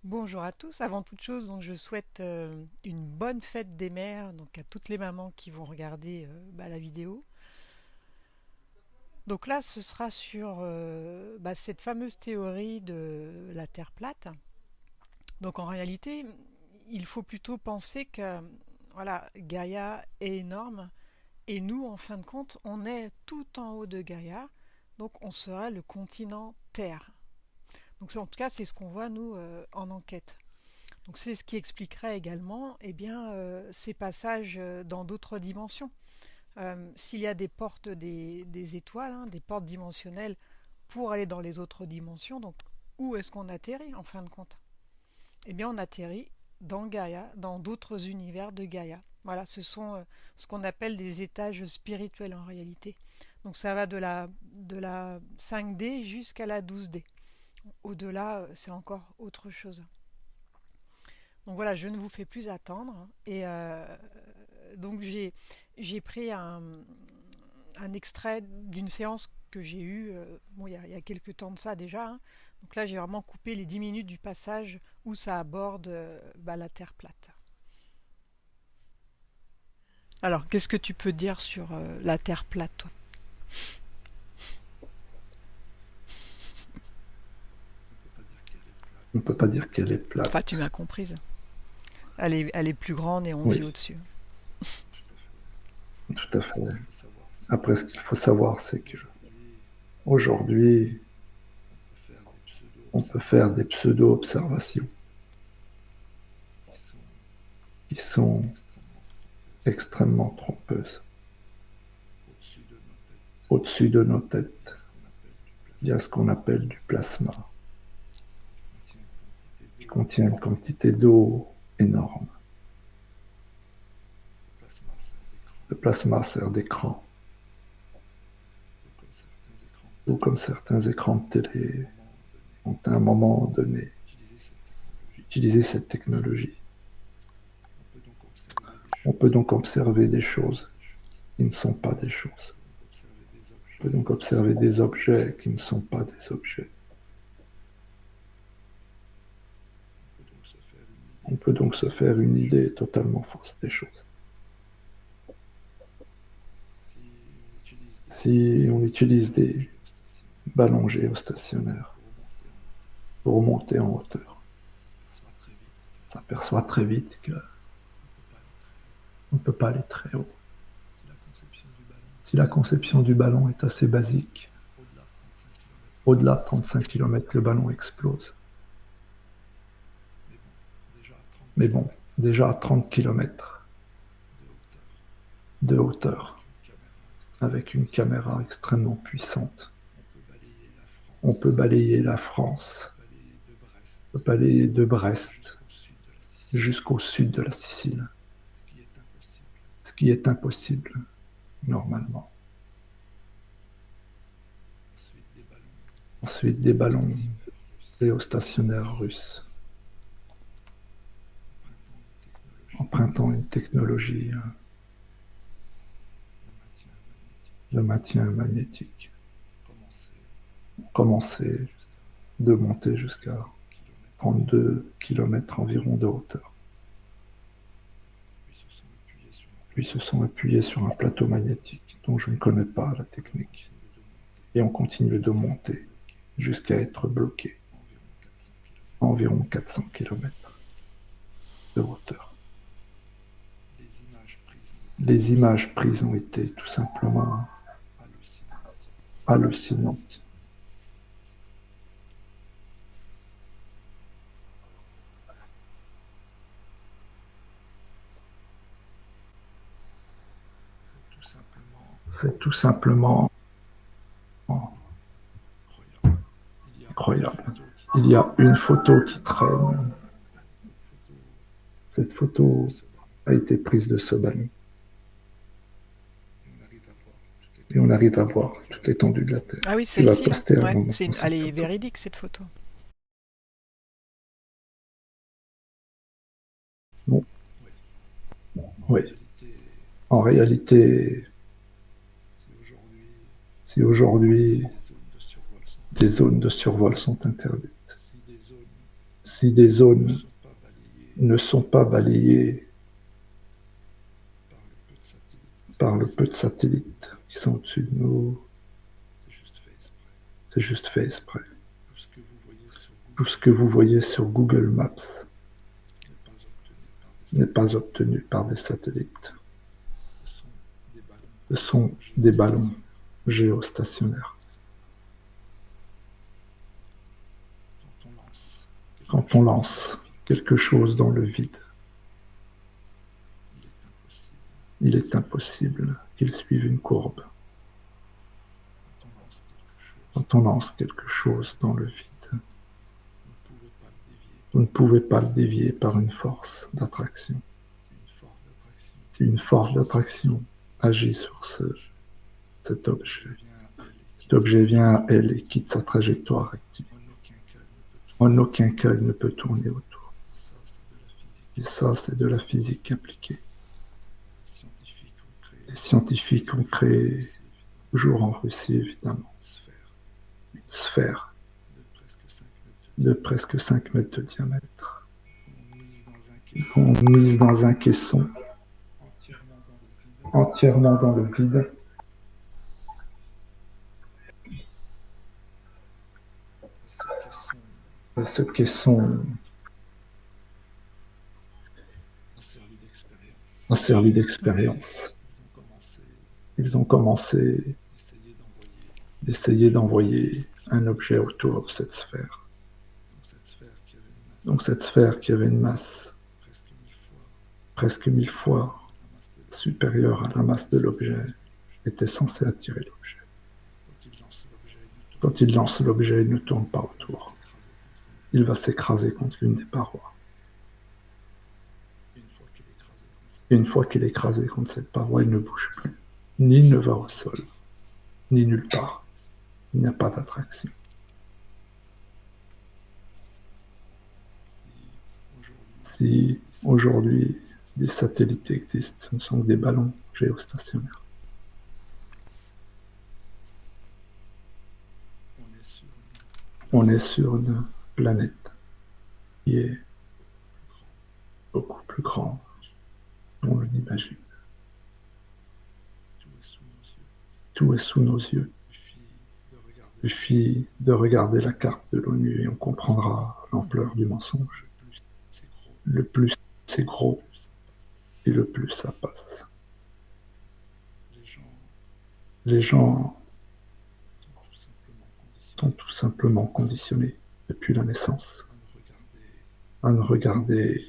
Bonjour à tous. Avant toute chose, donc je souhaite une bonne fête des mères, donc à toutes les mamans qui vont regarder la vidéo. Donc là, ce sera sur cette fameuse théorie de la Terre plate. Donc en réalité, il faut plutôt penser que voilà, Gaïa est énorme et nous, en fin de compte, on est tout en haut de Gaïa, donc on sera le continent Terre. Donc en tout cas, c'est ce qu'on voit nous en enquête. Donc c'est ce qui expliquerait également ces passages dans d'autres dimensions. S'il y a des portes des étoiles, hein, des portes dimensionnelles pour aller dans les autres dimensions, donc où est-ce qu'on atterrit en fin de compte? Eh bien on atterrit dans Gaïa, dans d'autres univers de Gaïa. Voilà, ce sont ce qu'on appelle des étages spirituels en réalité. Donc ça va de la 5D jusqu'à la 12D. Au-delà, c'est encore autre chose. Donc voilà, je ne vous fais plus attendre. Et donc j'ai pris un extrait d'une séance que j'ai eue bon, il y a quelques temps de ça déjà, hein. Donc là, j'ai vraiment coupé les 10 minutes du passage où ça aborde la Terre plate. Alors, qu'est-ce que tu peux dire sur la Terre plate, toi? On ne peut pas dire qu'elle est Enfin, tu plate. m'as comprise. Elle est plus grande et on vit Oui, au-dessus. tout à fait. Après, ce qu'il faut savoir, c'est que aujourd'hui, on peut faire des pseudo-observations qui sont extrêmement trompeuses. Au-dessus de nos têtes, il y a ce qu'on appelle du plasma, qui contient une quantité d'eau énorme. Le plasma sert d'écran, tout comme certains écrans de télé ont à un moment donné utilisé cette technologie. On peut donc observer des choses qui ne sont pas des choses. On peut donc observer des objets qui ne sont pas des objets. On peut donc se faire une idée totalement fausse des choses. Si on utilise des ballons géostationnaires pour monter en hauteur, on s'aperçoit très vite qu'on ne peut pas aller très haut. Si la conception du ballon est assez basique, au-delà de 35 km, le ballon explose. Mais bon, déjà à 30 km de hauteur, avec une caméra extrêmement puissante, on peut balayer la France, on peut balayer de Brest jusqu'au sud de la Sicile, ce qui est impossible normalement. Ensuite, des ballons géostationnaires russes, empruntant une technologie de maintien magnétique, ont commencé de monter jusqu'à 32 km environ de hauteur. Puis se sont appuyés sur un plateau magnétique dont je ne connais pas la technique. Et on continue de monter jusqu'à être bloqué à environ 400 km de hauteur. Les images prises ont été tout simplement hallucinantes. C'est tout simplement incroyable. Il y a une photo qui traîne. Cette photo a été prise de ce ballon. Et on arrive à voir toute l'étendue de la Ah Terre. oui, Tu vas celle-ci là. poster Ouais, avant elle cette est photo. véridique cette photo. Bon, oui. En réalité, si aujourd'hui des zones de survol sont interdites, Si des zones ne sont pas balayées par le peu de satellites qui sont au-dessus de nous, c'est juste fait exprès. Tout ce que vous voyez sur Google Maps n'est pas obtenu par des satellites. Ce sont des ballons géostationnaires. Quand on lance quelque chose dans le vide, il est impossible qu'il suive une courbe. Quand on lance quelque chose dans le vide, vous ne pouvez pas le dévier par une force d'attraction. Si une force d'attraction agit sur cet objet vient à elle et quitte sa trajectoire active. En aucun cas, il ne peut tourner autour. Et ça, c'est de la physique appliquée. Les scientifiques ont créé, toujours en Russie évidemment, une sphère de presque 5 mètres de diamètre. On mise dans un caisson entièrement dans le vide. Ce caisson a servi d'expérience. Ils ont commencé d'essayer d'envoyer un objet autour de cette sphère. Donc cette sphère qui avait une masse presque 1000 fois supérieure à la masse de l'objet était censée attirer l'objet. Quand il lance l'objet, il ne tourne pas autour. Il va s'écraser contre l'une des parois. Et une fois qu'il est écrasé contre cette paroi, il ne bouge plus. Ni il ne va au sol, ni nulle part. Il n'y a pas d'attraction. Si aujourd'hui des satellites existent, ce ne sont que des ballons géostationnaires. On est sur une planète qui est beaucoup plus grande qu'on ne l'imagine. Tout est sous nos yeux. Il suffit de regarder la carte de l'ONU et on comprendra l'ampleur du mensonge. Le plus c'est gros et le plus ça passe. Les gens sont tout simplement conditionnés depuis la naissance à ne regarder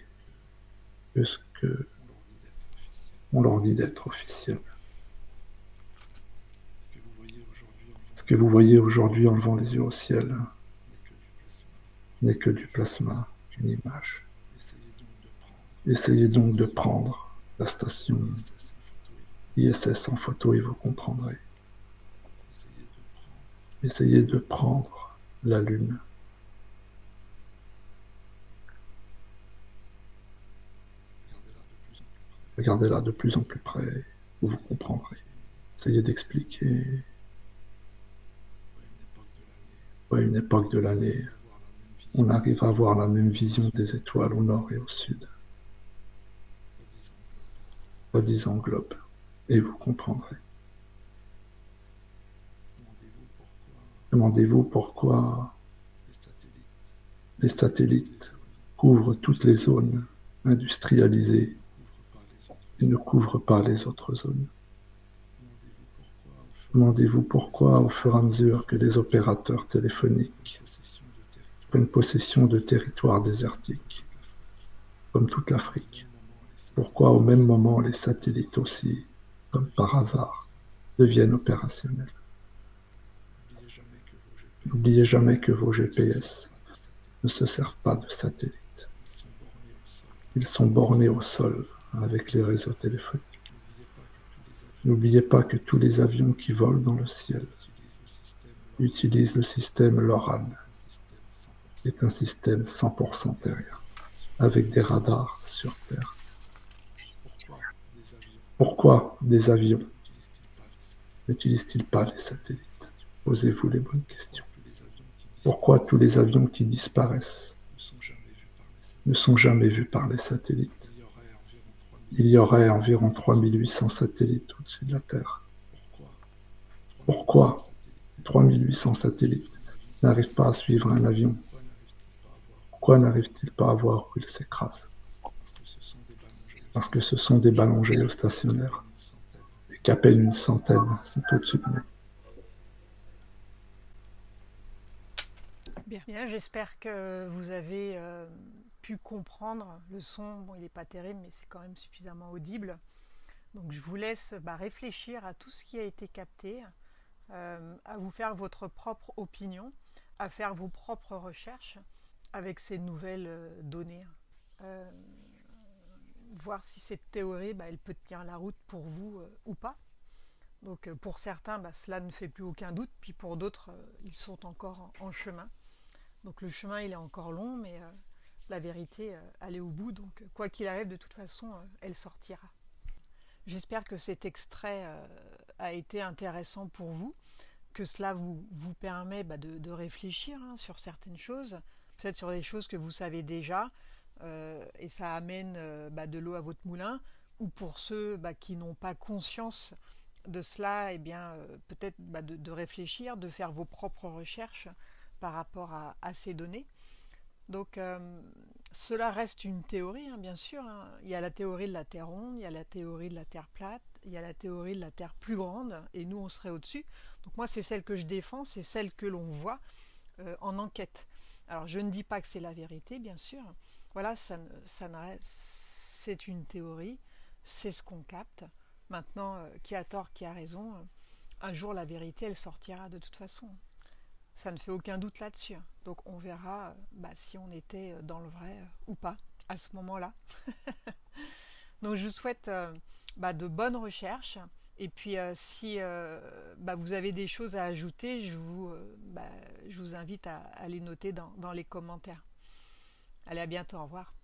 que ce qu'on leur dit d'être officiel. Ce que vous voyez aujourd'hui en levant les yeux au ciel n'est que du plasma, une image. Essayez donc de prendre la station ISS en photo et vous comprendrez. Essayez de prendre la Lune. Regardez-la de plus en plus près, vous comprendrez. Essayez d'expliquer à une époque de l'année, on arrive à avoir la même vision des étoiles au nord et au sud. Soi-disant globe, et vous comprendrez. Demandez-vous pourquoi les satellites couvrent toutes les zones industrialisées et ne couvrent pas les autres zones. Demandez-vous pourquoi, au fur et à mesure que les opérateurs téléphoniques prennent possession de territoires désertiques, comme toute l'Afrique, pourquoi au même moment les satellites aussi, comme par hasard, deviennent opérationnels. N'oubliez jamais que vos GPS ne se servent pas de satellites. Ils sont bornés au sol avec les réseaux téléphoniques. N'oubliez pas que tous les avions qui volent dans le ciel utilisent le système LORAN, qui est un système 100% terrien, avec des radars sur Terre. Pourquoi des avions n'utilisent-ils pas les satellites? Posez-vous les bonnes questions. Pourquoi tous les avions qui disparaissent ne sont jamais vus par les satellites. Il y aurait environ 3800 satellites au-dessus de la Terre. Pourquoi 3800 satellites n'arrivent pas à suivre un avion? Pourquoi n'arrive-t-il pas à voir où il s'écrase? Parce que ce sont des ballons géostationnaires, et qu'à peine une centaine sont au-dessus de nous. Bien, bien, j'espère que vous avez pu comprendre le son. Bon, il n'est pas terrible, mais c'est quand même suffisamment audible. Donc je vous laisse réfléchir à tout ce qui a été capté, à vous faire votre propre opinion, à faire vos propres recherches avec ces nouvelles données. Euh, Voir si cette théorie, elle peut tenir la route pour vous ou pas. Donc pour certains, cela ne fait plus aucun doute, puis pour d'autres, ils sont encore en chemin. Donc le chemin, il est encore long, mais la vérité, elle est au bout. Donc quoi qu'il arrive, de toute façon, elle sortira. J'espère que cet extrait a été intéressant pour vous, que cela vous permet de réfléchir sur certaines choses, peut-être sur des choses que vous savez déjà, et ça amène de l'eau à votre moulin, ou pour ceux qui n'ont pas conscience de cela, peut-être de réfléchir, de faire vos propres recherches par rapport à ces données. Donc cela reste une théorie, bien sûr. Il y a la théorie de la Terre ronde, il y a la théorie de la Terre plate, il y a la théorie de la Terre plus grande, et nous on serait au-dessus. Donc moi c'est celle que je défends, c'est celle que l'on voit en enquête. Alors je ne dis pas que c'est la vérité, bien sûr. Voilà, c'est une théorie, c'est ce qu'on capte. Maintenant, qui a tort, qui a raison, un jour la vérité elle sortira de toute façon. Ça ne fait aucun doute là-dessus. Donc on verra si on était dans le vrai ou pas à ce moment-là. Donc je vous souhaite de bonnes recherches. Et puis si vous avez des choses à ajouter, je vous invite à les noter dans les commentaires. Allez, à bientôt, au revoir.